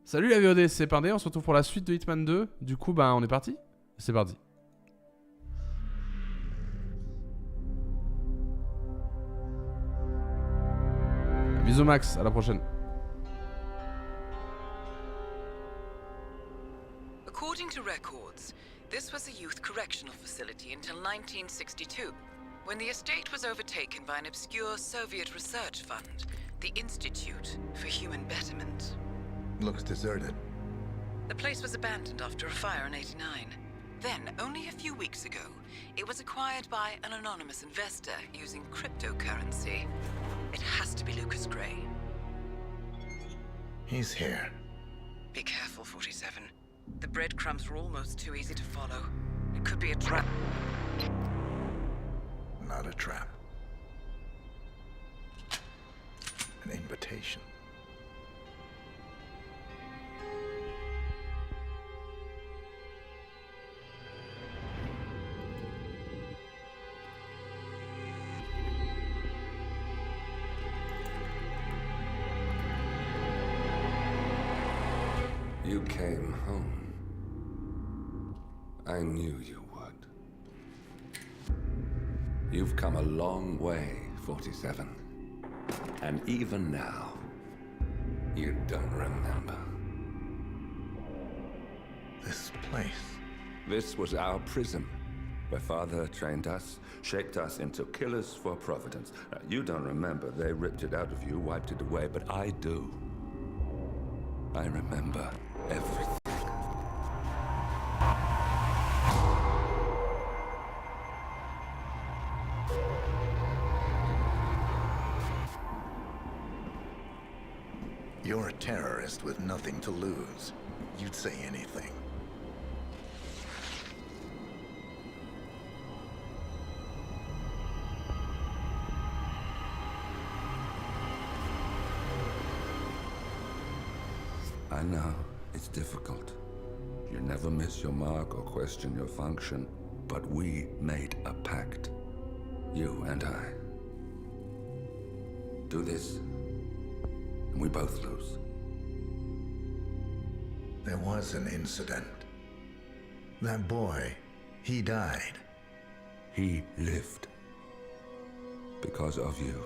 Salut la VOD, c'est Pinde, on se retrouve pour la suite de Hitman 2. Du coup, on est parti. C'est parti. Bisous Max, à la prochaine. According to records, this was a youth correctional facility until 1962, when the estate was overtaken by an obscure Soviet research fund, the Institute for Human Betterment. Looks deserted. The place was abandoned after a fire in '89. Then, only a few weeks ago, it was acquired by an anonymous investor using cryptocurrency. It has to be Lucas Gray. He's here. Be careful, 47. The breadcrumbs were almost too easy to follow. It could be a trap. Not a trap. An invitation. You came home. I knew you would. You've come a long way, 47. And even now, you don't remember. This place. This was our prison, where Father trained us, shaped us into killers for Providence. You don't remember. They ripped it out of you, wiped it away, but I do. I remember everything. You're a terrorist with nothing to lose. You'd say anything. I know, it's difficult. You never miss your mark or question your function, but we made a pact. You and I. Do this, and we both lose. There was an incident. That boy, he died. He lived. Because of you.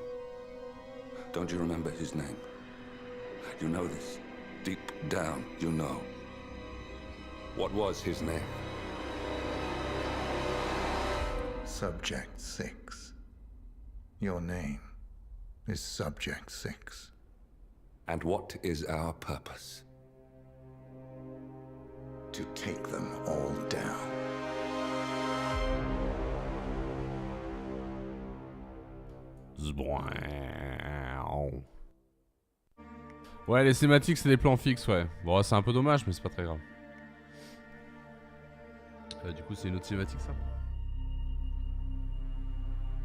Don't you remember his name? You know this. Deep down, you know. What was his name? Subject 6. Your name is Subject 6. And what is our purpose? To take them all down. Ouais, les cinématiques, c'est des plans fixes, ouais. Bon, c'est un peu dommage, mais c'est pas très grave. Du coup, c'est une autre cinématique, ça.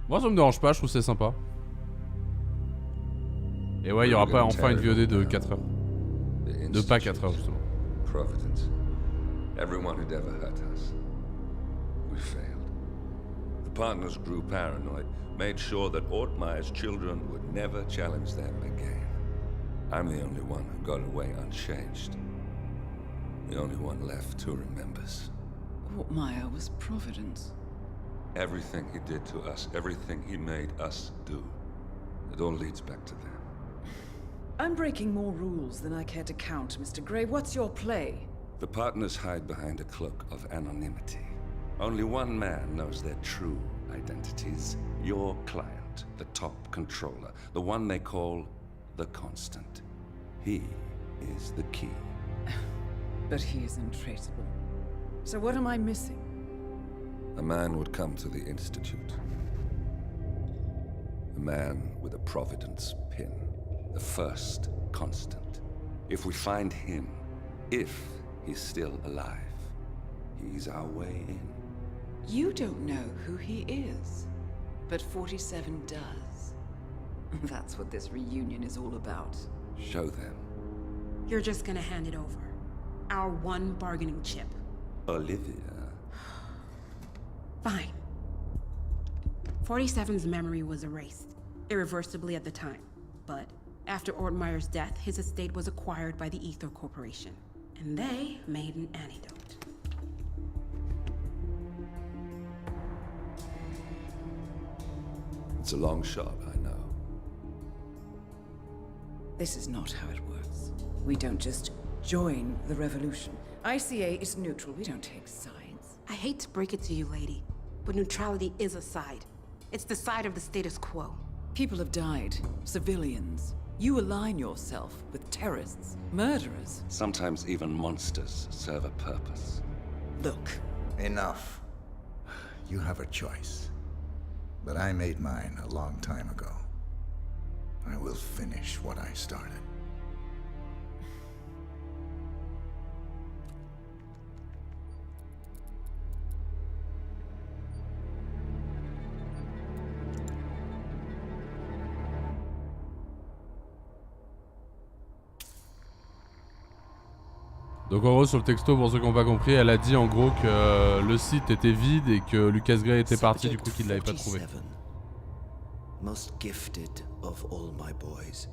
Moi, ça me dérange pas, je trouve que c'est sympa. Et ouais, il y aura pas enfin une VOD de 4 heures. De pas 4 heures, justement. Providence. Everyone who'd ever hurt us. We failed. The partners grew paranoid, made sure that Ortmeyer's children would never challenge them again. I'm the only one who got away unchanged. The only one left who remembers. Ortmeyer was Providence. Everything he did to us, everything he made us do, it all leads back to them. I'm breaking more rules than I care to count, Mr. Gray. What's your play? The partners hide behind a cloak of anonymity. Only one man knows their true identities. Your client, the top controller, the one they call the Constant. He is the key. But he is untraceable. So what am I missing? A man would come to the Institute. A man with a Providence pin. The first Constant. If we find him, if he's still alive, he's our way in. You don't know who he is, but 47 does. That's what this reunion is all about. Show them. You're just gonna hand it over. Our one bargaining chip. Olivia. Fine. 47's memory was erased, irreversibly at the time. But After Ortmeyer's death, his estate was acquired by the Ether Corporation, and they made an antidote. It's a long shot, I know. This is not how it works. We don't just join the revolution. ICA is neutral. We don't take sides. I hate to break it to you, lady, but neutrality is a side. It's the side of the status quo. People have died. Civilians. You align yourself with terrorists, murderers. Sometimes even monsters serve a purpose. Look, Enough. You have a choice. But I made mine a long time ago. I will finish what I started. Donc en gros sur le texto, pour ceux qui n'ont pas compris, elle a dit en gros que le site était vide et que Lucas Gray était parti, du coup qu'il l'avait pas trouvé. Most gifted of all my boys.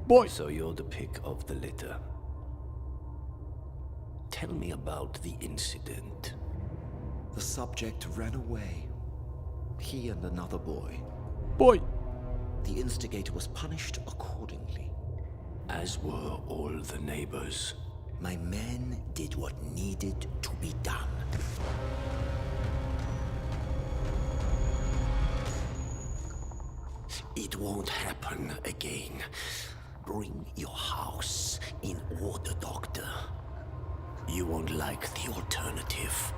Boy. So you're the pick of the litter. Tell me about the incident. The subject ran away. He and another boy. Boy. The instigator was punished accordingly. As were all the neighbors. My men did what needed to be done. It won't happen again. Bring your house in order, Doctor. You won't like the alternative.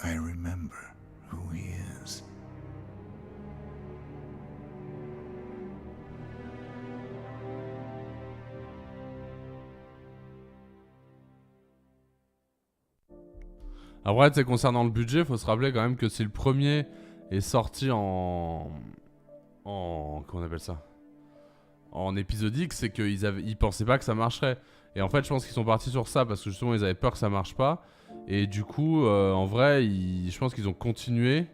I remember who he is. Après, c'est concernant le budget, faut se rappeler quand même que si le premier est sorti en comment on appelle ça, en épisodique, c'est qu'ils pensaient pas que ça marcherait. Et en fait, je pense qu'ils sont partis sur ça parce que justement, ils avaient peur que ça marche pas. Et du coup, en vrai, je pense qu'ils ont continué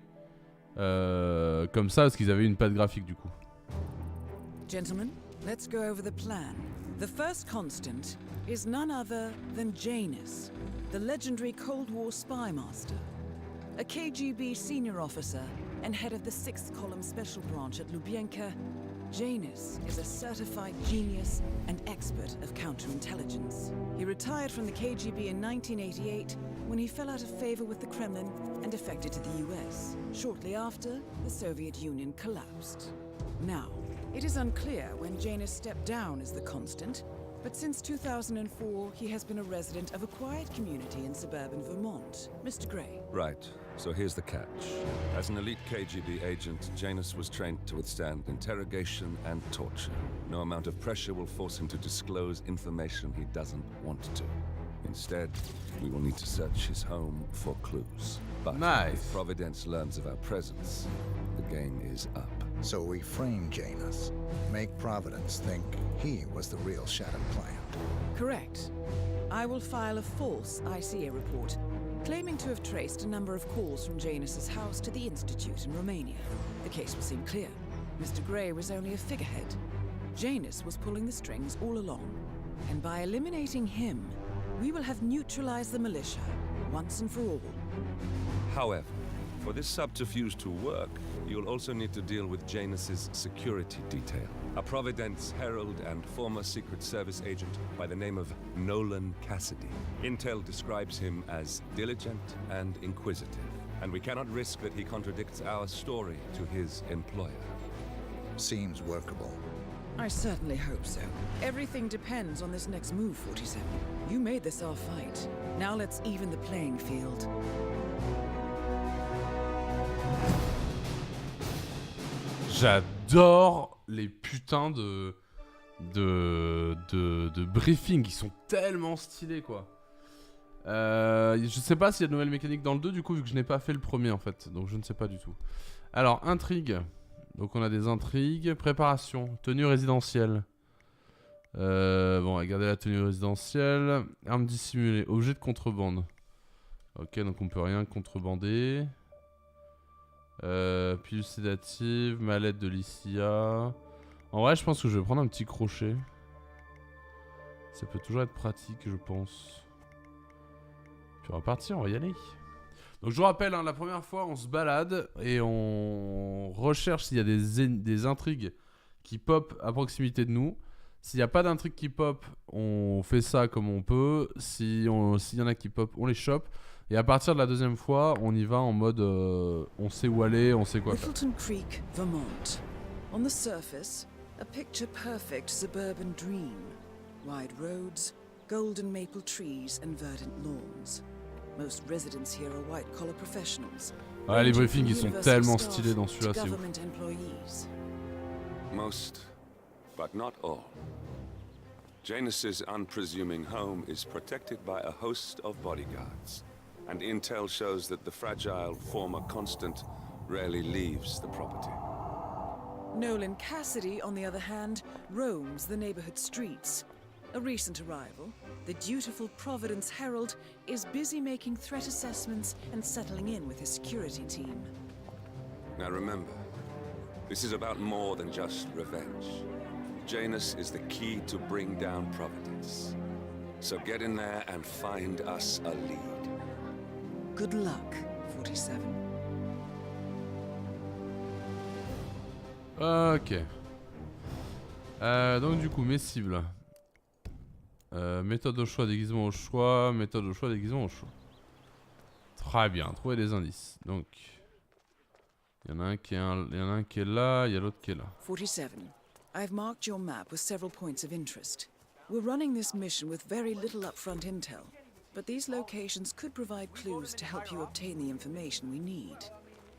comme ça parce qu'ils avaient une patte graphique du coup. gentlemen, let's go over the plan. The first constant is none other than Janus, the legendary Cold War spy master, a KGB senior officer and head of the 6th Column Special Branch at Lubyanka. Janus is a certified genius and expert of counterintelligence. He retired from the KGB in 1988 when he fell out of favor with the Kremlin and defected to the US. Shortly after, the Soviet Union collapsed. Now, it is unclear when Janus stepped down as the constant, but since 2004, he has been a resident of a quiet community in suburban Vermont. Mr. Gray. Right. So here's the catch. As an elite KGB agent, Janus was trained to withstand interrogation and torture. No amount of pressure will force him to disclose information he doesn't want to. Instead, we will need to search his home for clues. But if Providence learns of our presence, the game is up. So we frame Janus, make Providence think he was the real Shattered Client. Correct. I will file a false ICA report, claiming to have traced a number of calls from Janus's house to the Institute in Romania. The case will seem clear. Mr. Gray was only a figurehead. Janus was pulling the strings all along. And by eliminating him, we will have neutralized the militia, once and for all. However, for this subterfuge to work, you'll also need to deal with Janus's security detail. A Providence herald and former Secret Service agent by the name of Nolan Cassidy. Intel describes him as diligent and inquisitive, and we cannot risk that he contradicts our story to his employer. Seems workable. I certainly hope so. Everything depends on this next move, 47. You made this our fight. Now let's even the playing field. J'adore les putains de briefing, ils sont tellement stylés quoi. Je sais pas s'il y a de nouvelles mécaniques dans le 2 du coup vu que je n'ai pas fait le premier en fait, donc je ne sais pas du tout. Alors intrigue, donc on a des intrigues, préparation, tenue résidentielle. Bon, regardez la tenue résidentielle. Arme dissimulée. Objet de contrebande. Ok, donc on peut rien contrebander. Pilule sédative. Mallette de l'ICIA. En vrai, je pense que je vais prendre un petit crochet. Ça peut toujours être pratique, je pense. Puis on va partir, on va y aller. Donc je vous rappelle, hein, la première fois, on se balade et on recherche s'il y a des intrigues qui pop à proximité de nous. S'il n'y a pas d'intrigues qui pop, on fait ça comme on peut. S'il y en a qui pop, on les chope. Et à partir de la deuxième fois, on y va en mode on sait où aller, on sait quoi faire. Whittleton Creek, Vermont. On the surface, a picture-perfect suburban dream. Wide roads, golden maple trees and verdant lawns. Most residents here are white-collar professionals. Ah, les briefings, ils sont tellement stylés dans celui-là, c'est ouf. Government employees. Most, but not all. Janus's unpresuming home is protected by a host of bodyguards, and intel shows that the fragile former constant rarely leaves the property. Nolan Cassidy, on the other hand, roams the neighborhood streets. A recent arrival, the dutiful Providence Herald is busy making threat assessments and settling in with his security team. Now remember, this is about more than just revenge. Janus is the key to bring down Providence. So get in there and find us a lead. Good luck, 47. Ok. Donc du coup, mes cibles. Méthode au choix, déguisement au choix. Méthode au choix, déguisement au choix. Très bien, trouver des indices. Donc, il y en a un qui est là, il y a l'autre qui est là. 47. I've marked your map with several points of interest. We're running this mission with very little upfront intel, but these locations could provide clues to help you obtain the information we need.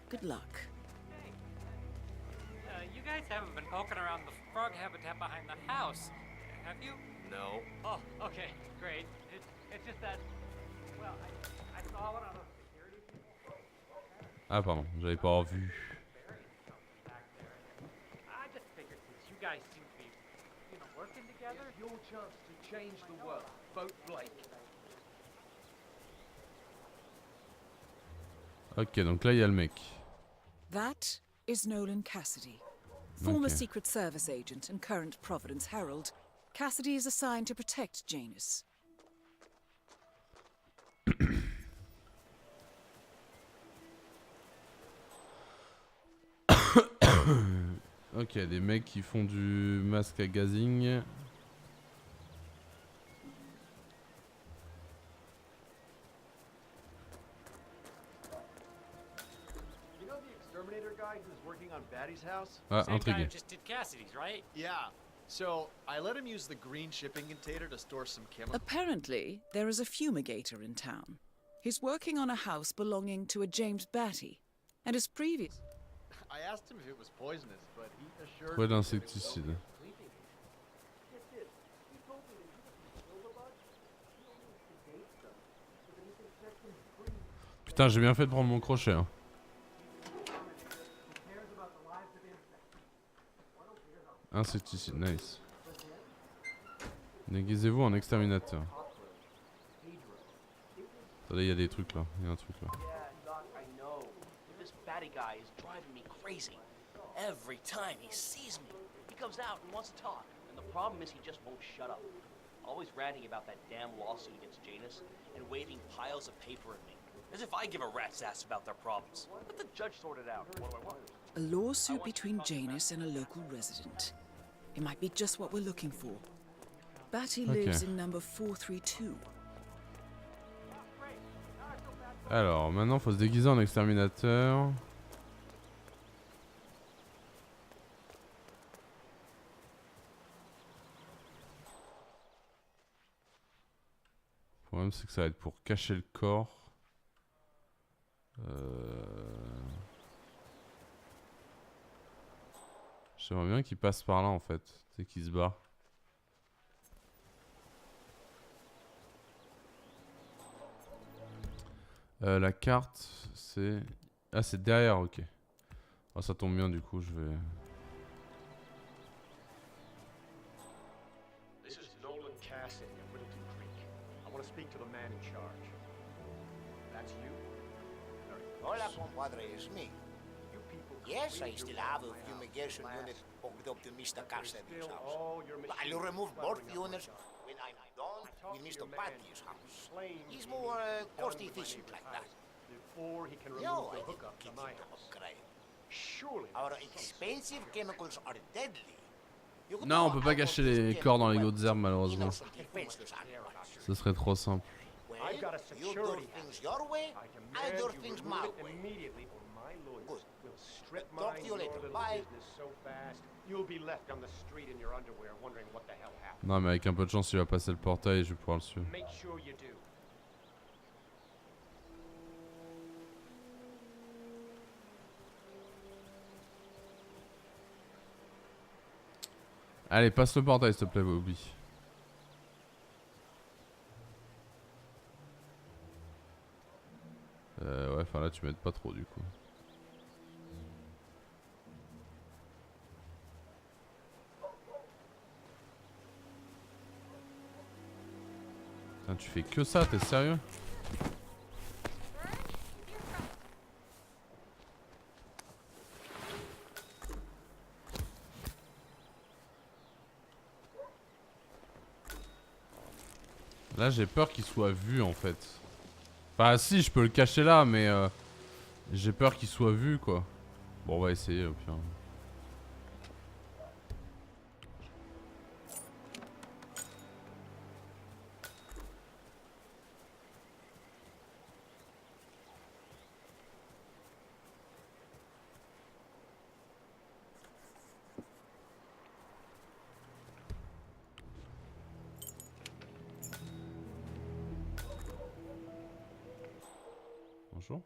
Good luck. You guys haven't been poking around the frog habitat behind the house, have you? No. Oh, okay, great. It's just that, well, I saw one of those security people. Ah pardon, j'avais pas vu. I just figured since you guys seem to be, working together. Your chance to change the world. Vote Blake. Ok, donc là il y a le mec. That is Nolan Cassidy, former Okay. Secret Service agent and current Providence Herald. Cassidy is assigned to protect Janus. Ok, des mecs qui font du masque à gazing. You know the exterminator guy who's working on Batty's house? Ah, Same guy who intrigué. just did Cassidy's, right? Yeah. So I let him use the green shipping container to store some chemicals. Apparently, there is a fumigator in town. He's working on a house belonging to a James Batty, and his previous... I asked him if it was poisonous, but he assured Trouver me that it was l'insecticide. Putain, j'ai bien fait de prendre mon crochet. Hein. Insecticide, nice. Déguisez-vous en exterminateur. Attendez, il y a des trucs là. Il y a un truc là. Yeah, Doc, I know. This Batty guy is driving me crazy. Every time he sees me, he comes out and wants to talk. And the problem is he just won't shut up. Always ranting about that damn lawsuit against Janus and waving piles of paper at me. As if I give a rat's ass about their problems. Let the judge sort it out. A lawsuit between Janus and a local resident. It might be just what we're looking for. Batty lives in number 432. Alors, maintenant, faut se déguiser en exterminateur. Le problème, c'est que ça va être pour cacher le corps. J'aimerais bien qu'il passe par là, en fait. C'est qu'il se barre. La carte, c'est... Ah, c'est derrière, ok. Oh, ça tombe bien, du coup, je vais... That's you? Hola, compadre, it's me. Yes, I still have a fumigation unit hooked up to Mr. Cassidy's house. I'll remove both units when I'm done with Mr. Patty's house. He's more cost-efficient like that. Before he can No, remove I the didn't hookup get to my him to house. upgrade. Surely. Our expensive chemicals are deadly. You could Non, on know peut pas I cacher want les these corps dans les chemical autres herbes malheureusement. innocent, defenseless animals. Ce serait trop simple. Well, I've got a you do security things your way, I I demand do you things remove my it way. immediately, or my lawyers will strip Talk mine to you later. your little Bye. business so fast you'll be left on the street in your underwear wondering what the hell happened. Non mais avec un peu de chance il va passer le portail et je vais pouvoir le suivre. Make sure you do. Allez, passe le portail s'il te plaît Bobby. Ouais, enfin là tu m'aides pas trop du coup. Putain, tu fais que ça, t'es sérieux? Là j'ai peur qu'il soit vu en fait. Enfin si, je peux le cacher là mais j'ai peur qu'il soit vu quoi. Bon on va essayer au pire. Bonjour.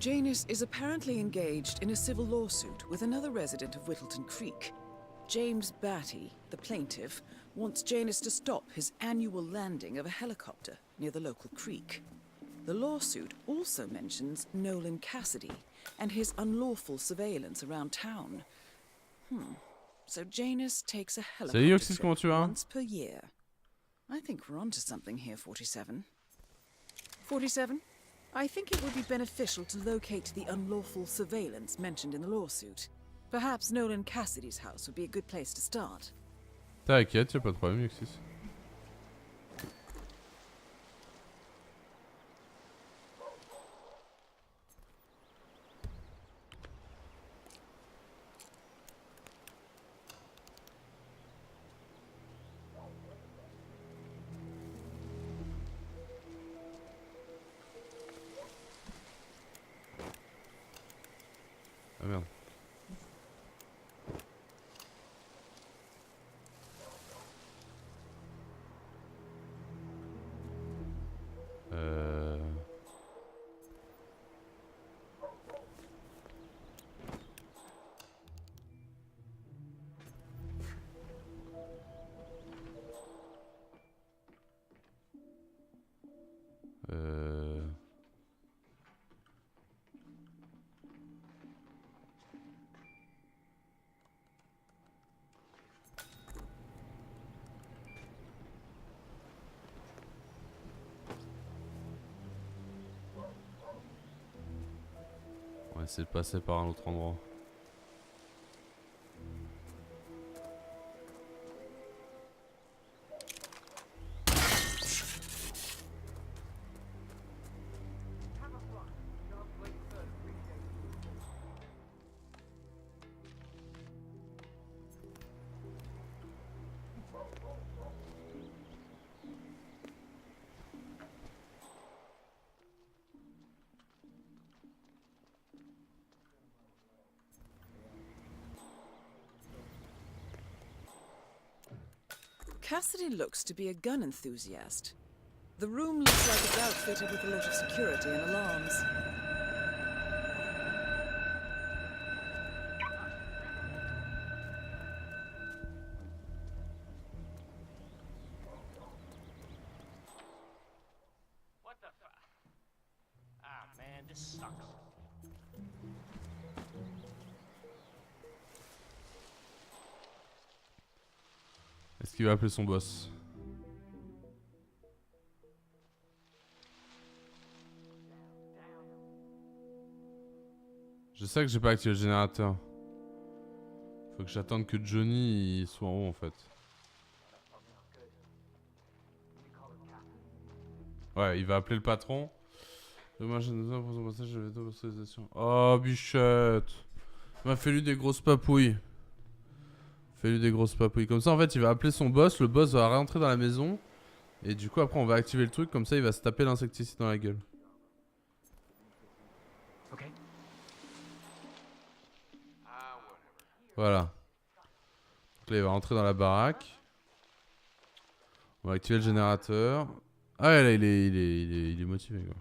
Janus is apparently engaged in a civil lawsuit with another resident of Whittleton Creek. James Batty, the plaintiff, wants Janus to stop his annual landing of a helicopter near the local creek. The lawsuit also mentions Nolan Cassidy and his unlawful surveillance around town. So Janus takes a Salut helicopter Oxys, comment tu trip vas? once per year. I think we're onto something here, 47. 47? I think it would be beneficial to locate the unlawful surveillance mentioned in the lawsuit. Perhaps Nolan Cassidy's house would be a good place to start. T'inquiète, y'a pas de problème Oxys. Ah merde. On va essayer de passer par un autre endroit. Cassidy looks to be a gun enthusiast. The room looks like it's outfitted with a lot of security and alarms. What the fuck? Ah, man, this sucks. Est-ce qu'il va appeler son boss? Je sais que j'ai pas activé le générateur. Faut que j'attende que Johnny il soit en haut en fait. Ouais, il va appeler le patron. Demain, j'ai besoin pour son passage, je vais être hospitalisation. Oh, bichette. Il m'a fait lui des grosses papouilles. Fais-lui des grosses papouilles. Comme ça, en fait, il va appeler son boss. Le boss va rentrer dans la maison. Et du coup, après, on va activer le truc. Comme ça, il va se taper l'insecticide dans la gueule. Okay. Voilà. Donc là, il va rentrer dans la baraque. On va activer le générateur. Ah ouais, là, il est motivé, quoi.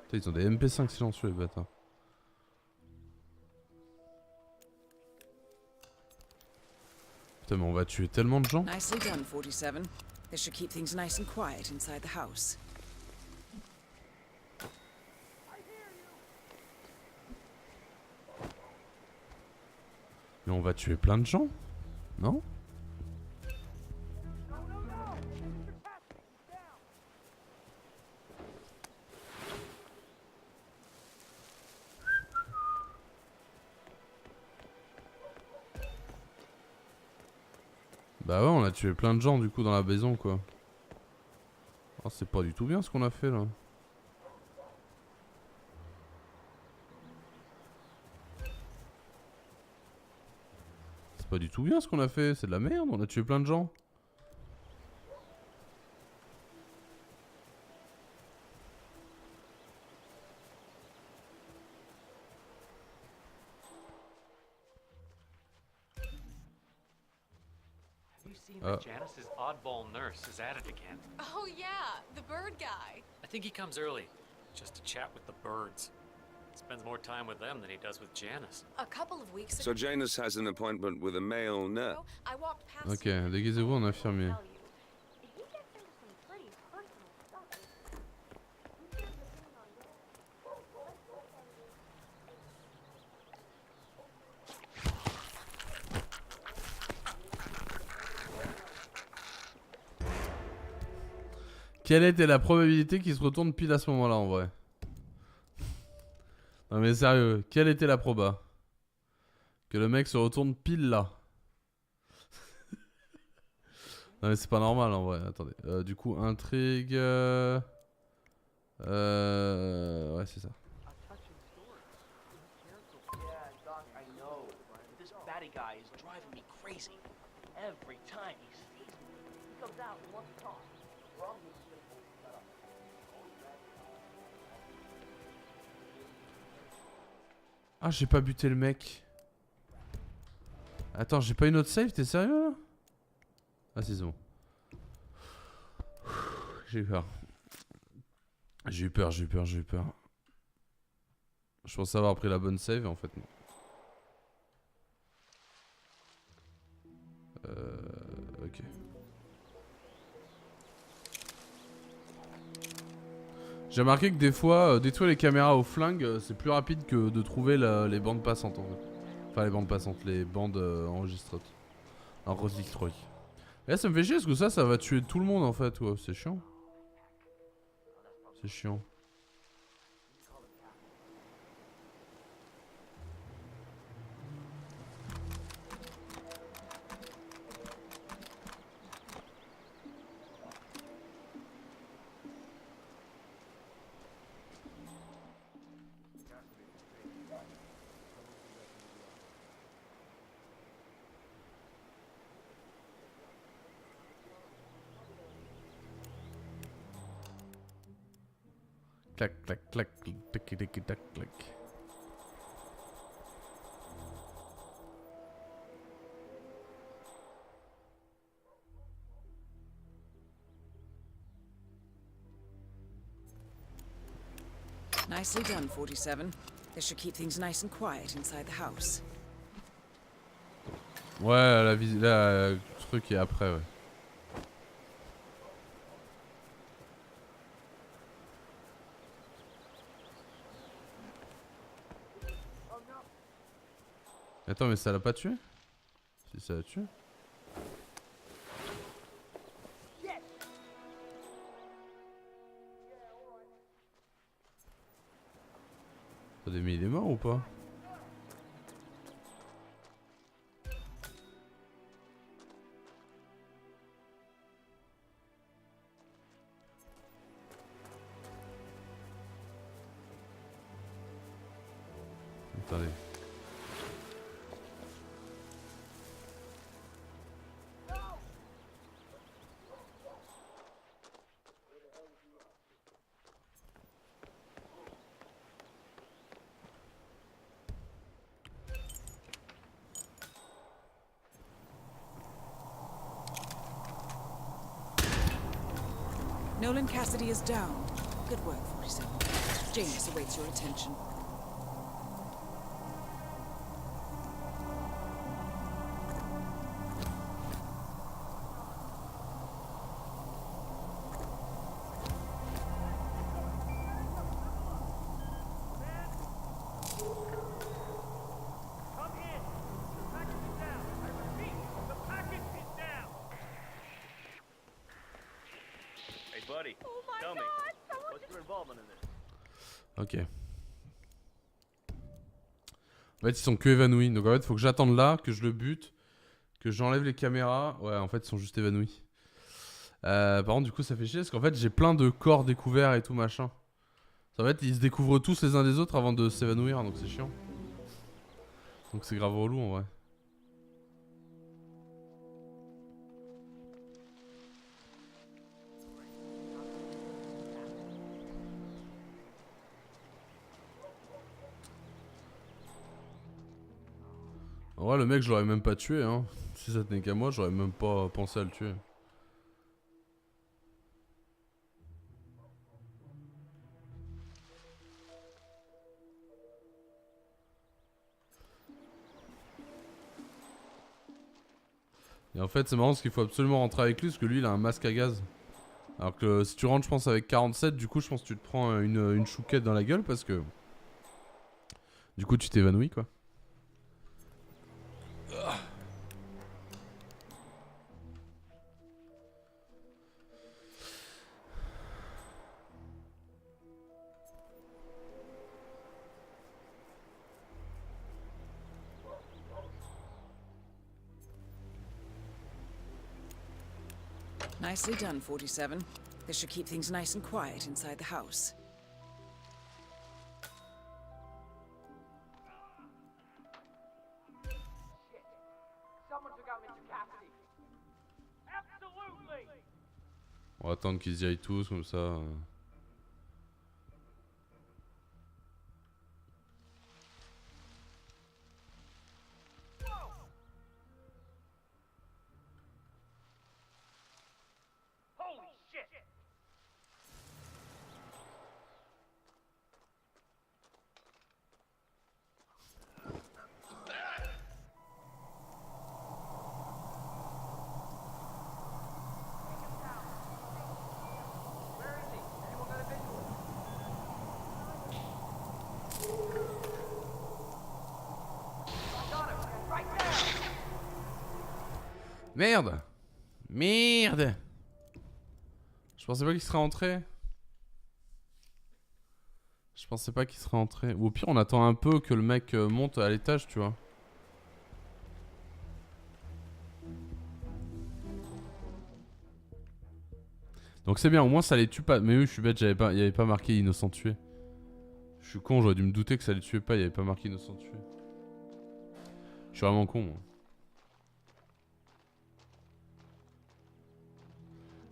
Putain, ils ont des MP5 silencieux, les bâtards. Putain, mais on va tuer tellement de gens. Nicely done, 47. This should keep things nice and quiet inside the house. Mais on va tuer plein de gens, non? Bah ouais, on a tué plein de gens du coup dans la maison quoi. Oh, c'est pas du tout bien ce qu'on a fait là. C'est pas du tout bien ce qu'on a fait, c'est de la merde, on a tué plein de gens. Janice's oddball nurse is at it again. Oh yeah, the bird guy. I think he comes early, just to chat with the birds. Spends more time with them than he does with Janice. A couple of weeks ago. So Janice has an appointment with a male nurse. I walked past. Ok, déguisez-vous en infirmier. Quelle était la probabilité qu'il se retourne pile à ce moment-là en vrai? Non mais sérieux, quelle était la proba? Que le mec se retourne pile là. Non mais c'est pas normal en vrai, attendez. Du coup, intrigue... Ouais c'est ça. Yeah, Doc, I know. This batty guy is driving me crazy. Every time he sees me, he comes out and wants to talk. Ah, j'ai pas buté le mec. Attends, j'ai pas une autre save, t'es sérieux là? Ah si, c'est bon. J'ai eu peur. J'ai eu peur. Je pensais avoir pris la bonne save et en fait non. Ok. J'ai remarqué que des fois, détruire les caméras au flingue, c'est plus rapide que de trouver les bandes passantes en fait. Enfin les bandes passantes, les bandes enregistrées. Enregistrées. Et là ça me fait chier parce que ça va tuer tout le monde en fait, ouais, c'est chiant. C'est chiant. Clac, clac, clac, tac, tac, tac, clac. Nicely done, 47. This should keep things nice and quiet inside the house. Ouais, le truc est après, ouais. Attends, mais ça l'a pas tué? Si ça l'a tué? Attendez, mais il est mort ou pas? Attendez. Nolan Cassidy is down. Good work, 47. Janus awaits your attention. Buddy, tell me, what's your involvement in this? Ok. En fait, ils sont que évanouis. Donc en fait, faut que j'attende là, que je le bute, que j'enlève les caméras. Ouais, en fait, ils sont juste évanouis. Par contre, du coup, ça fait chier parce qu'en fait, j'ai plein de corps découverts et tout machin. En fait, ils se découvrent tous les uns des autres avant de s'évanouir, donc c'est chiant. Donc c'est grave relou en vrai. En vrai, le mec, je l'aurais même pas tué, hein. Si ça tenait qu'à moi, j'aurais même pas pensé à le tuer. Et en fait, c'est marrant parce qu'il faut absolument rentrer avec lui parce que lui, il a un masque à gaz. Alors que si tu rentres, je pense, avec 47, du coup, je pense que tu te prends une chouquette dans la gueule parce que... Du coup, tu t'évanouis, quoi. Nicely done, 47. This should keep things nice and quiet inside the house. Someone took out Mr. Cassidy. Absolutely. On va attendre qu'ils y aillent tous, comme ça... Merde! Merde! Je pensais pas qu'il serait entré. Je pensais pas qu'il serait entré. Ou au pire, on attend un peu que le mec monte à l'étage, tu vois. Donc c'est bien, au moins ça les tue pas. Mais oui, je suis bête, il y avait pas marqué innocent tué. Je suis con, j'aurais dû me douter que ça les tuait pas, il y avait pas marqué innocent tué. Je suis vraiment con, moi.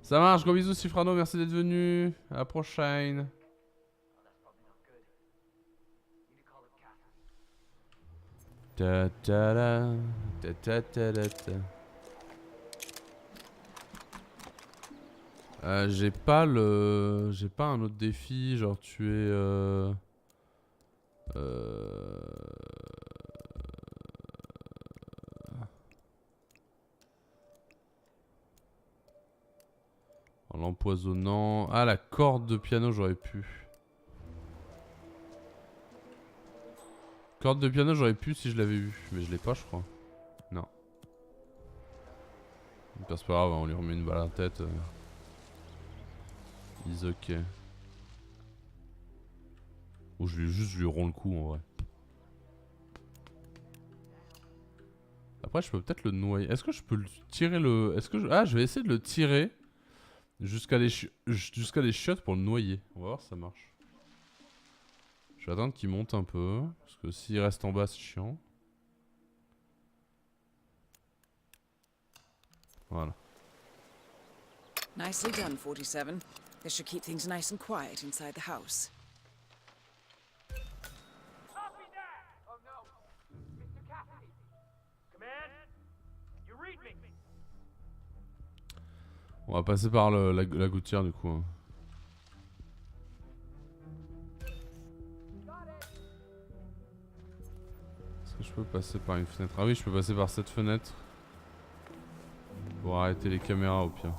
Ça marche, gros bisous Cifrano, merci d'être venu. À la prochaine. Ta ta da, ta ta ta da ta. J'ai pas un autre défi, genre tuer en l'empoisonnant. Ah, la corde de piano, j'aurais pu. Corde de piano, j'aurais pu si je l'avais vu. Mais je l'ai pas, je crois. Non. C'est pas grave, on lui remet une balle à la tête. Is ok. Ou je lui romps le cou en vrai. Après je peux peut-être le noyer. Est-ce que je peux le tirer le... Est-ce que je... Ah je vais essayer de le tirer jusqu'à les chiottes pour le noyer. On va voir si ça marche. Je vais attendre qu'il monte un peu. Parce que s'il reste en bas c'est chiant. Voilà. Nicely done, 47. This should keep things nice and quiet inside the house. Copy that! Oh no! Mr. Cassidy! Command? You read me? On va passer par la gouttière du coup. Hein. Est-ce que je peux passer par une fenêtre? Ah oui, je peux passer par cette fenêtre. Pour arrêter les caméras au pire.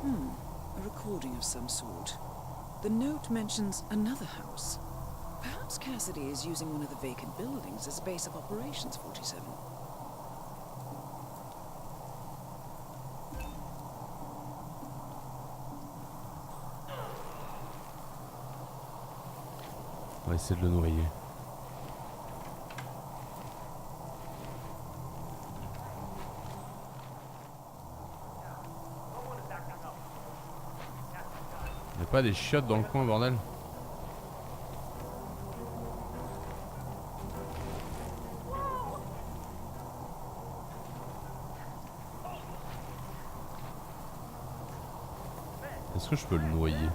A recording of some sort. The note mentions another house. Perhaps Cassidy is using one of the vacant buildings as a base of operations, 47. On va essayer de le noyer. Y'a pas des chiottes dans le coin, bordel? Est-ce que je peux le noyer?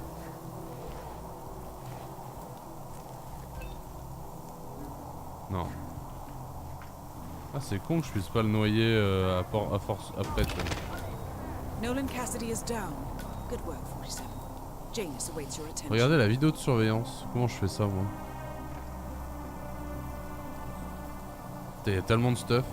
Non. Ah c'est con que je puisse pas le noyer à force après. Nolan Cassidy is down. Good work, 47. Janus awaits your attention. Regardez la vidéo de surveillance. Comment je fais ça moi? Putain, y a tellement de stuff.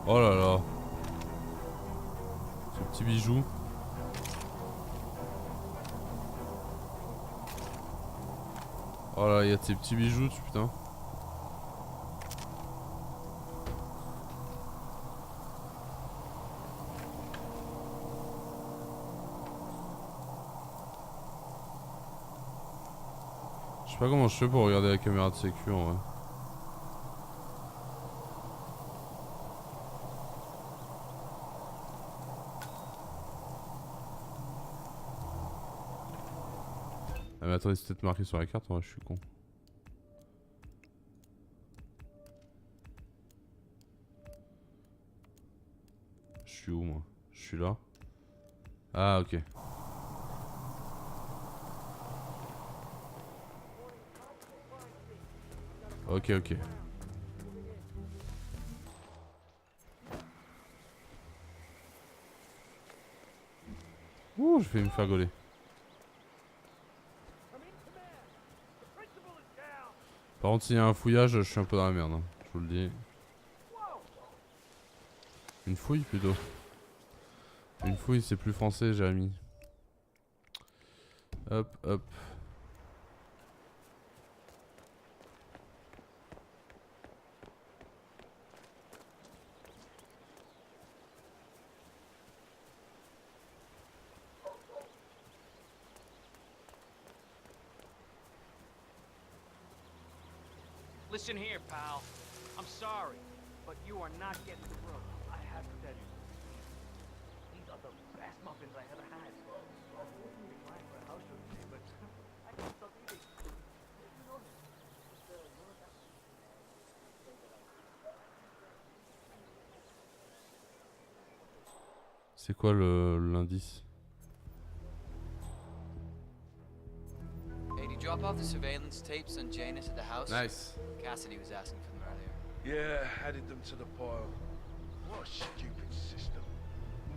Oh là là. Ce petit bijou. Oh là, il y a de ces petits bijoux, putain. Je sais pas comment je fais pour regarder la caméra de sécu en vrai. Ah mais attendez, c'est peut-être marqué sur la carte, ouais, je suis con. Je suis où moi? Je suis là. Ah ok. Ok ok. Ouh, je vais me faire gauler. Par contre, s'il y a un fouillage, je suis un peu dans la merde, hein, je vous le dis. Une fouille plutôt. Une fouille, c'est plus français, Jérémy. Hop, hop. Listen here, pal. I'm sorry, but you are not getting the room. I have to tell you. These are the best muffins I ever had. I wouldn't be fine for a house show today, but I can't stop eating. You know this. C'est quoi l'indice? Hey, did you drop off the surveillance tapes on Janus at the house? Nice. Cassidy was asking for them earlier. Yeah, added them to the pile. What a stupid system.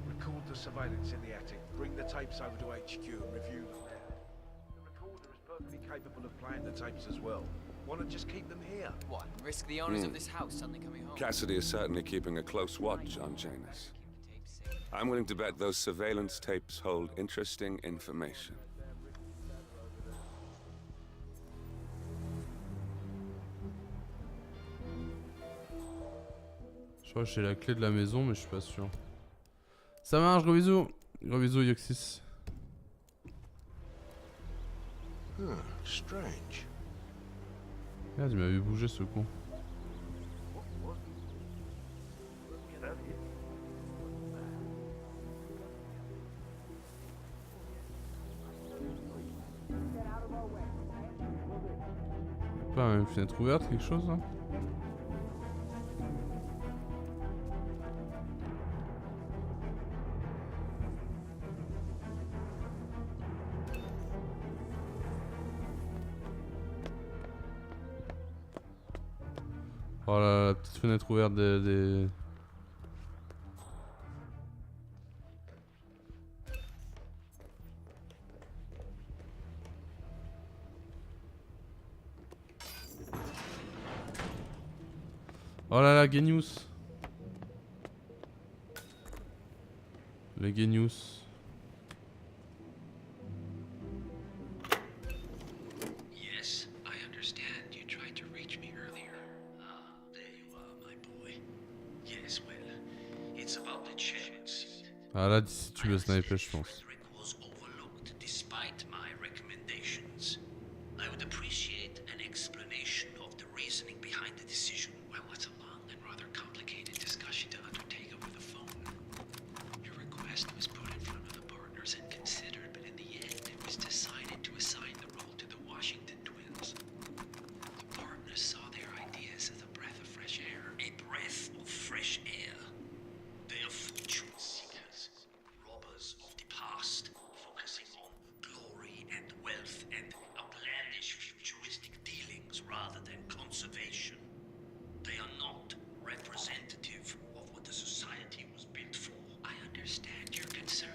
Record the surveillance in the attic, bring the tapes over to HQ and review them there. The recorder is perfectly capable of playing the tapes as well. Why not just keep them here? What, and risk the owners of this house suddenly coming home? Cassidy is certainly keeping a close watch on Janus. I'm willing to bet those surveillance tapes hold interesting information. Je crois que j'ai la clé de la maison, mais je suis pas sûr. Ça marche, gros bisous. Gros bisous, Yoxis. Strange. Merde, il m'a vu bouger ce con. Pas une fenêtre ouverte, quelque chose là? Oh là, la petite fenêtre ouverte des... Oh là là, Genius. Le Genius. Yes, I understand. You tried to reach me earlier. Ah, there you are, my boy. Yes, well, it's about the CHAP suit. Ah là, d'ici tu veux sniper, je pense. Was overlooked despite my recommendations. I would appreciate an explanation of the reasoning behind the decision. Well, it's a long and rather complicated discussion to undertake over the phone. Your request was put in front of the partners and considered, but in the end, it was decided to assign the role to the Washington twins. The partners saw their ideas as a breath of fresh air. A breath of fresh air. They are fortune seekers, robbers of the past, focusing on glory and wealth and outlandish futuristic dealings rather than conservation. They are not representative of what the society was built for. I understand your concern.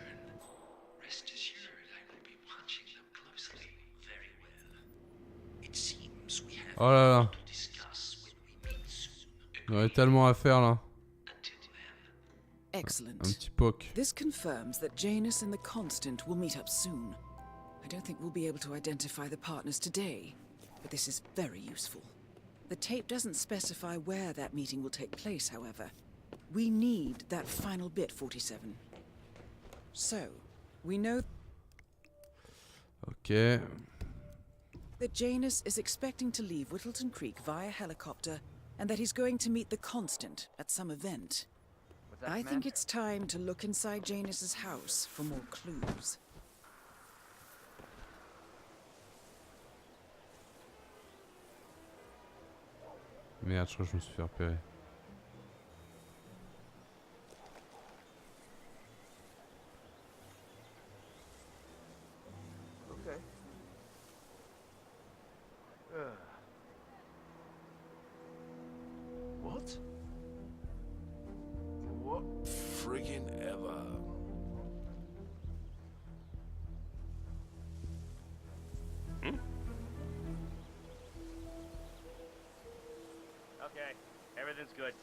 Rest assured, I will be watching them closely. Very well. It seems we have Oh là là. to discuss when we meet soon. Il y aurait tellement à faire là. Excellent. Un petit poke. This confirms that Janus and the Constant will meet up soon. I don't think we'll be able to identify the partners today, but this is very useful. The tape doesn't specify where that meeting will take place, however. We need that final bit, 47. So, we know Ok. that Janus is expecting to leave Whittleton Creek via helicopter, and that he's going to meet the Constant at some event. I think it's time to look inside Janus's house for more clues. Merde, je crois que je me suis fait repérer. Okay. What? What friggin' ever? Okay, everything's good.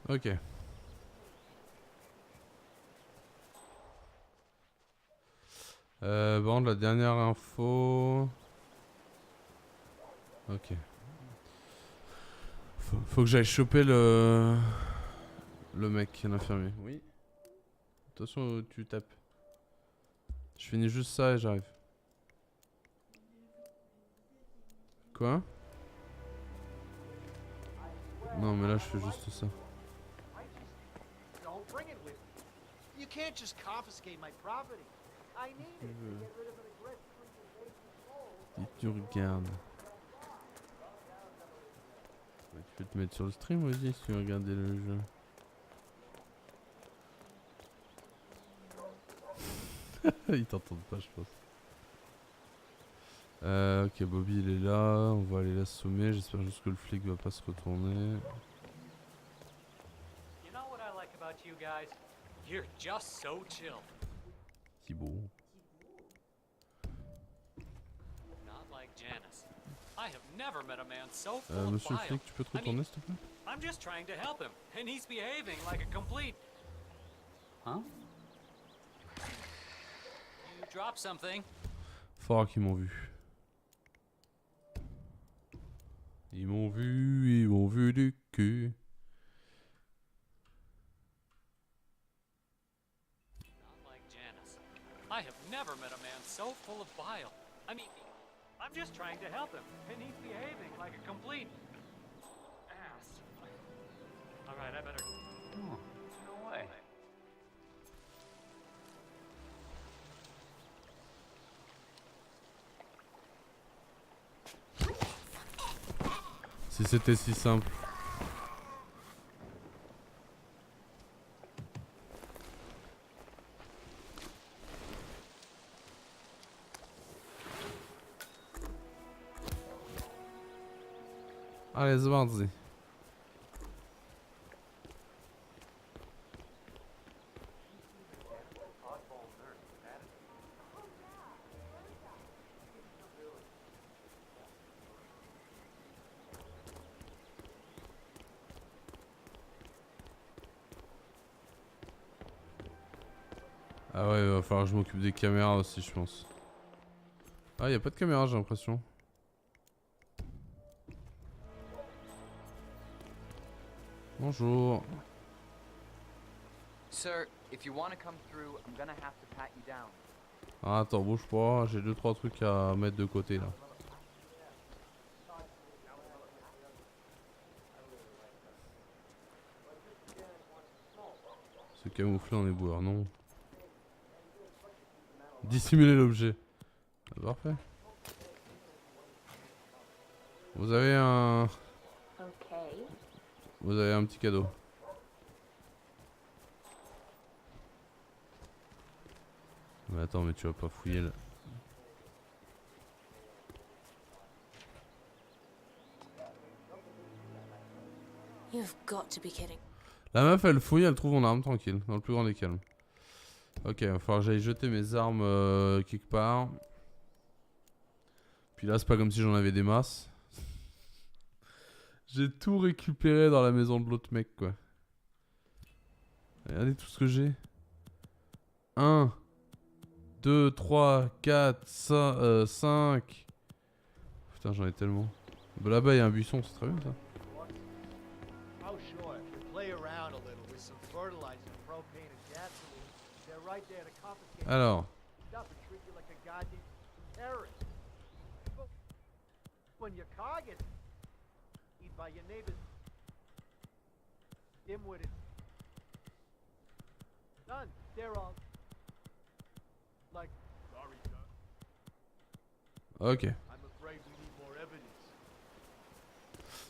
Ok. Bon, la dernière info. Ok. Faut que j'aille choper le mec, l'infirmier. Oui. Attention où tu tapes. Je finis juste ça et j'arrive. Quoi? Non mais là je fais juste ça. Don't bring it with you. You can't just confiscate my property. I need it to get rid of an aggressive Si tu regardes. Ouais, tu peux te mettre sur le stream aussi si tu veux regarder le jeu. Ils t'entendent pas, je pense. Ok, Bobby il est là, on va aller l'assommer. J'espère juste que le flic va pas se retourner. You know what I like about you guys? You're just so chill. Thibaut. Not like Janice. I have never met a man so full of Monsieur le bile. flic, tu peux te I mean, retourner s'il te plaît? I'm just trying to help him, and he's behaving like a complete. Huh? You dropped something. Fort qu'ils m'ont vu. Ils m'ont vu du cul. Not like Janice. I have never met a man so full of bile. I mean, I'm just trying to help him, and he's behaving like a complete ass. All right, I better. No way. Si c'était si simple. Allez, c'est parti. Ah ouais, il va falloir que je m'occupe des caméras aussi, je pense. Ah, y a pas de caméra, j'ai l'impression. Bonjour. Sir, if you want to come through, I'm gonna have to pat you down. Ah, attends, bouge pas, j'ai 2-3 trucs à mettre de côté là. Se camoufler en éboueur, non. Dissimuler l'objet. Ah, parfait. Vous avez un... Vous avez un petit cadeau. Mais attends, mais tu vas pas fouiller là. You've got to be kidding. La meuf elle fouille, elle trouve mon arme tranquille, dans le plus grand des calmes. Ok, il va falloir que j'aille jeter mes armes quelque part. Puis là c'est pas comme si j'en avais des masses. J'ai tout récupéré dans la maison de l'autre mec quoi. Regardez tout ce que j'ai. 1, 2, 3, 4, 5. Putain j'en ai tellement. Bah, là-bas il y a un buisson, c'est très bien ça. Oh, sure. If you play around a little with some fertilizer, propane, and gasoline, they're right there to confiscate Alors. stuff and treat you like a goddamn terrorist. But when your car gets eaten by your neighbors, dim-witted, none, they're all like, sorry, son. Ok. I'm afraid we need more evidence.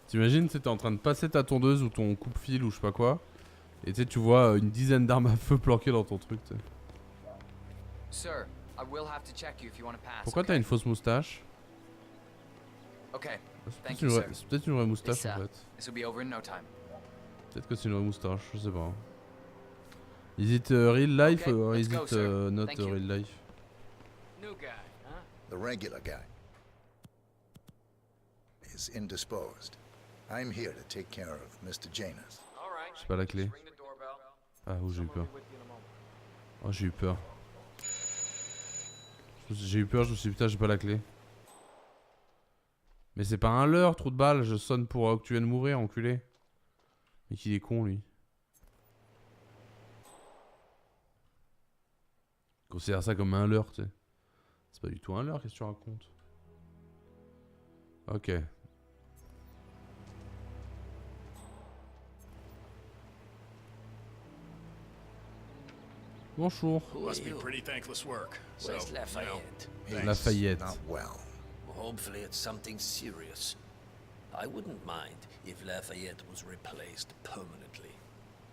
T'imagines, t'es en train de passer ta tondeuse ou ton coupe-fil ou je sais pas quoi. Et tu vois une dizaine d'armes à feu planquées dans ton truc. T'sais. Sir, I will have to check you if you want to pass. Pourquoi t'as une fausse moustache? Okay. C'est peut-être une vraie moustache en fait. This will be over in no time. Peut-être que c'est une vraie moustache, je sais pas. Is it real life or is it not real life? New guy, huh? The regular guy is indisposed. I'm here to take care of Mr. Janus. All right. J'ai pas la clé. Ring the doorbell. Ah, oh, j'ai eu peur. With you in a moment. Oh, j'ai eu peur. J'ai eu peur, je me suis dit putain, j'ai pas la clé. Mais c'est pas un leurre, trou de balle, je sonne pour que tu viennes mourir, enculé. Mais qu'il est con, lui. Considère ça comme un leurre, tu sais. C'est pas du tout un leurre, qu'est-ce que tu racontes? Ok. Bonjour. Must be pretty thankless work. Where's So, Lafayette? Lafayette. Not well. Hopefully it's something serious. I wouldn't mind if Lafayette was replaced permanently.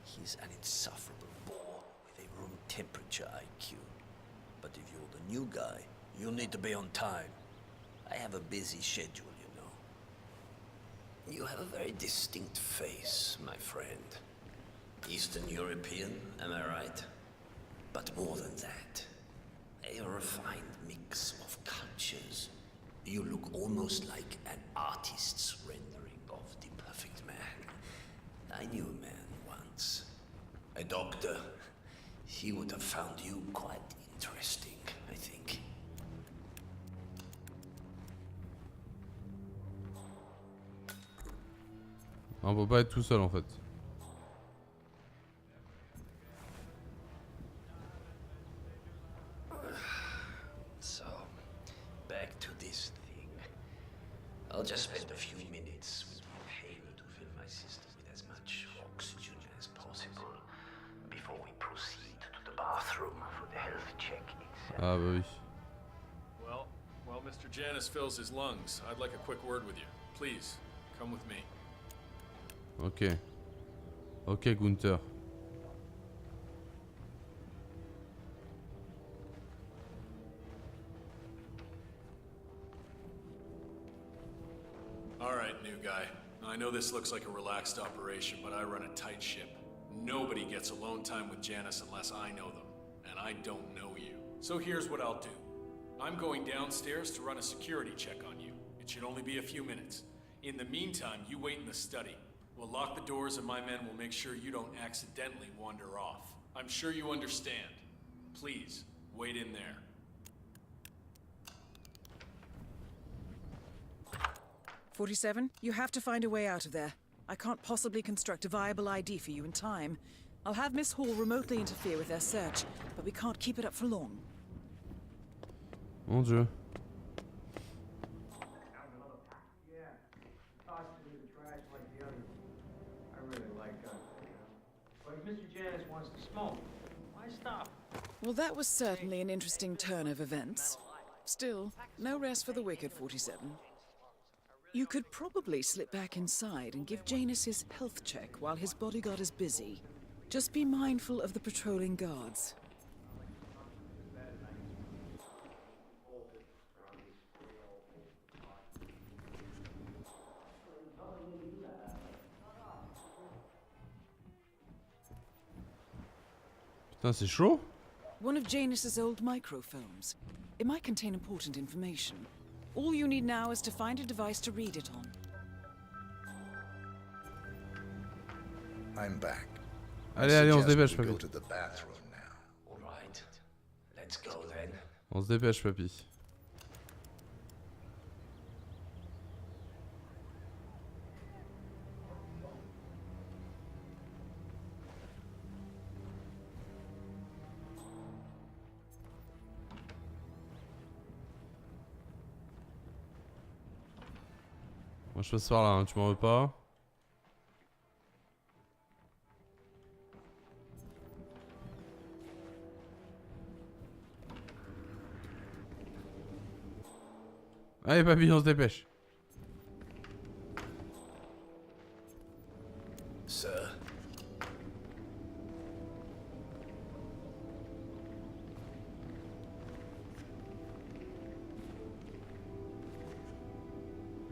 He's an insufferable bore with a room temperature IQ. But if you're the new guy, you'll need to be on time. I have a busy schedule, you know. You have a very distinct face, my friend. Eastern European, am I right? But more than that, a refined mix of cultures. You look almost like an artist's rendering of the perfect man. I knew a man once. A doctor. He would have found you quite interesting, I think. On peut pas être tout seul en fait. So, back to this thing. I'll just spend a few minutes with the inhaler to fill my system with as much oxygen as possible before we proceed to the bathroom for the health check itself. Ah bah oui. Well, while Mr. Janus fills his lungs, I'd like a quick word with you. Please, come with me. Ok. Ok, Gunther. Alright, new guy. I know this looks like a relaxed operation, but I run a tight ship. Nobody gets alone time with Janus unless I know them, and I don't know you. So here's what I'll do. I'm going downstairs to run a security check on you. It should only be a few minutes. In the meantime, you wait in the study. We'll lock the doors and my men will make sure you don't accidentally wander off. I'm sure you understand. Please, wait in there. 47, you have to find a way out of there. I can't possibly construct a viable ID for you in time. I'll have Miss Hall remotely interfere with their search, but we can't keep it up for long. Mon Dieu. Mr. Janus wants to smoke. Why stop? Well, that was certainly an interesting turn of events. Still, no rest for the wicked, 47. You could probably slip back inside and give Janus his health check while his bodyguard is busy. Just be mindful of the patrolling guards. Putain, c'est chaud. One of Janus's old microfilms. It might contain important information. All you need now is to find a device to read it on. I'm back. Allez, allez, on se dépêche, Go papy. to the bathroom now. All right. Let's go then. On se dépêche, papy. Moi je passe par là, hein. Tu m'en veux pas? Allez papy, on se dépêche. Sir.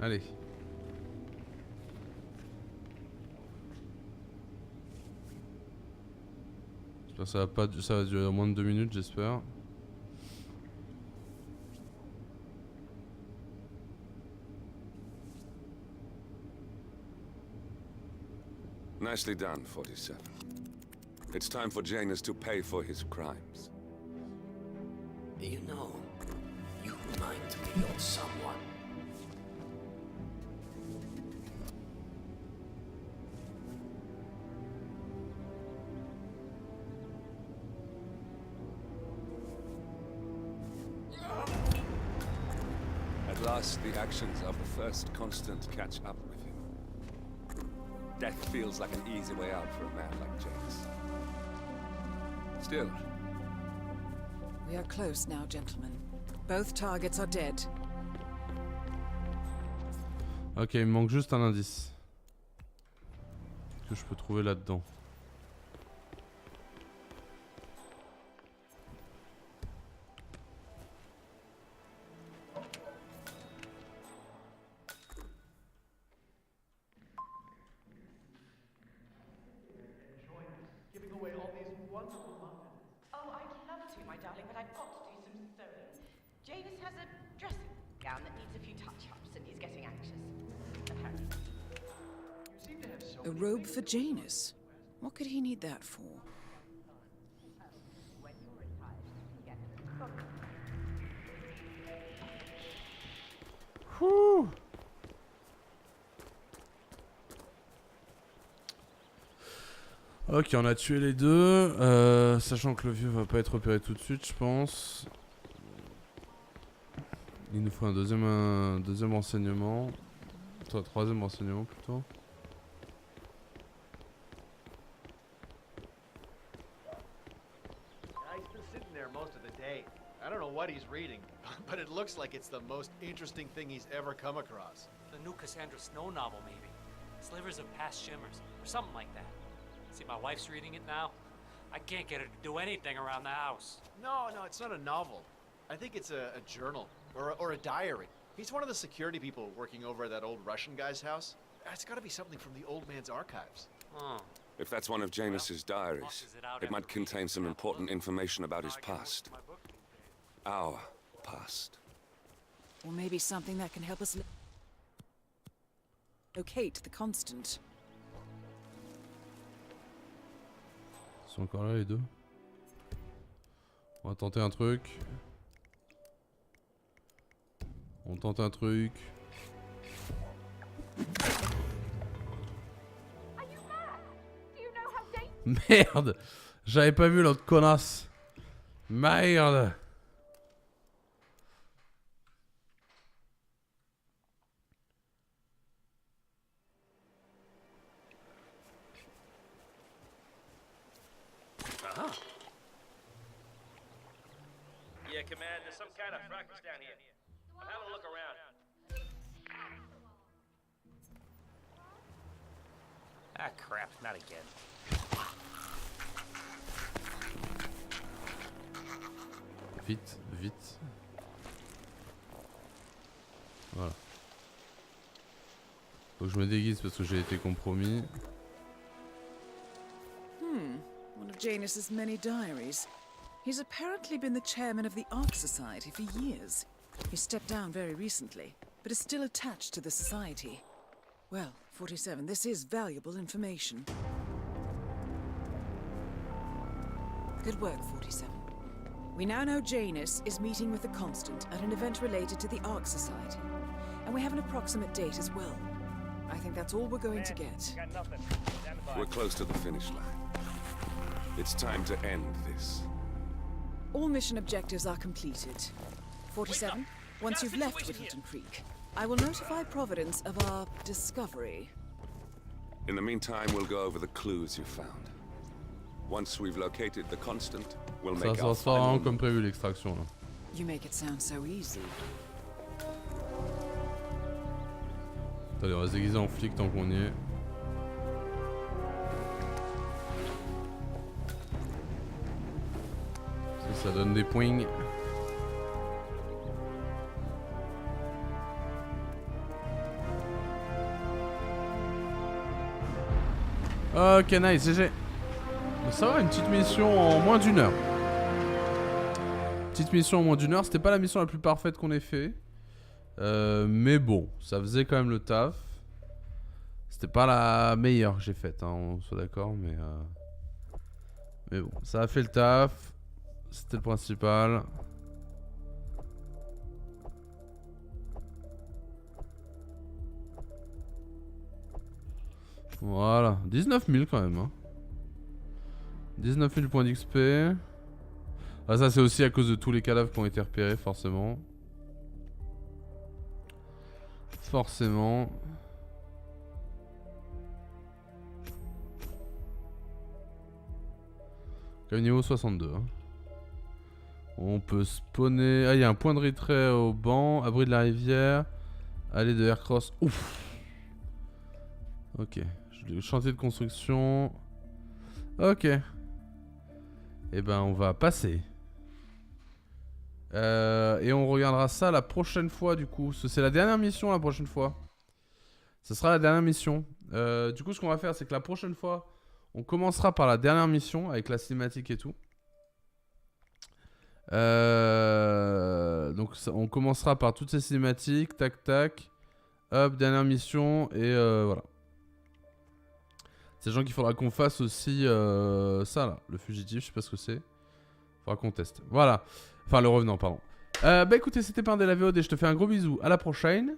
Allez. J'espère que ça va durer moins de 2 minutes, j'espère. Nicely done, 47. It's time for Janus to pay for his crimes. You know, you remind me of someone. At last, the actions of the first constant catch up with him. Death feels like an easy way out for a man like Janus. Still, We are close now, gentlemen. Both targets are dead. Ok, il me manque juste un indice. Qu'est-ce que je peux trouver là-dedans? A robe for Janus. What could he need that for? Ouh. Ok, on a tué les deux, sachant que le vieux va pas être repéré tout de suite, je pense. Il nous faut un deuxième renseignement. Toi, troisième renseignement plutôt. He's been sitting there most of the day. I don't know what he's reading, but it looks like it's the most interesting thing he's ever come across. The new Cassandra Snow novel, maybe. Slivers of Past Shimmers, or something like that. See, my wife's reading it now. I can't get her to do anything around the house. No, it's not a novel. I think it's a journal, or a diary. He's one of the security people working over at that old Russian guy's house. It's gotta be something from the old man's archives. Oh. If that's one of Janus's diaries, it might contain some important information about his past. Our past. Or maybe something that can help us locate the constant. Ils sont encore là les deux. On va tenter un truc. On tente un truc. Merde! J'avais pas vu l'autre connasse. Merde! Yeah, Command, there's some kind of fracas down here. I'm having a look around. Ah, crap, not again. Vite, vite. Voilà. Faut que je me déguise parce que j'ai été compromis. One of Janus's many diaries. He's apparently been the chairman of the Ark Society for years. He stepped down very recently, but is still attached to the society. Well, 47, this is valuable information. Good work, 47. We now know Janus is meeting with the Constant at an event related to the Ark Society. And we have an approximate date as well. I think that's all we're going to get. We're close to the finish line. It's time to end this. All mission objectives are completed. 47, once you've left Whittleton Creek, I will notify Providence of our discovery. In the meantime, we'll go over the clues you found. Once we've located the Constant, we'll make Ça our se passe vraiment final comme prévu l'extraction là. You make it sound so easy. Attendez, on va se déguiser en flic tant qu'on y est. Ça donne des points. Ok, nice, GG. Ça va, une petite mission en moins d'une heure. Petite mission en moins d'une heure. C'était pas la mission la plus parfaite qu'on ait fait. Mais bon, ça faisait quand même le taf. C'était pas la meilleure que j'ai faite, hein, on soit d'accord, mais bon, ça a fait le taf. C'était le principal. Voilà, 19 000 quand même. Hein. 19 000 points d'XP. Ah, ça c'est aussi à cause de tous les cadavres qui ont été repérés, forcément. Forcément. Comme niveau 62. Hein. On peut spawner. Ah, il y a un point de retrait au banc. Abri de la rivière. Allée de Aircross. Ouf. Ok. Chantier de construction. Ok. Et ben, on va passer. Et on regardera ça la prochaine fois, du coup. C'est la dernière mission la prochaine fois. Ce sera la dernière mission. Du coup, ce qu'on va faire, c'est que la prochaine fois, on commencera par la dernière mission avec la cinématique et tout. Donc on commencera par toutes ces cinématiques, tac tac, hop, dernière mission et voilà. Sachant qu'il faudra qu'on fasse aussi ça là, le fugitif, je sais pas ce que c'est. Faudra qu'on teste. Voilà. Enfin le revenant, pardon. Bah écoutez, c'était Pinde la VOD, je te fais un gros bisou, à la prochaine.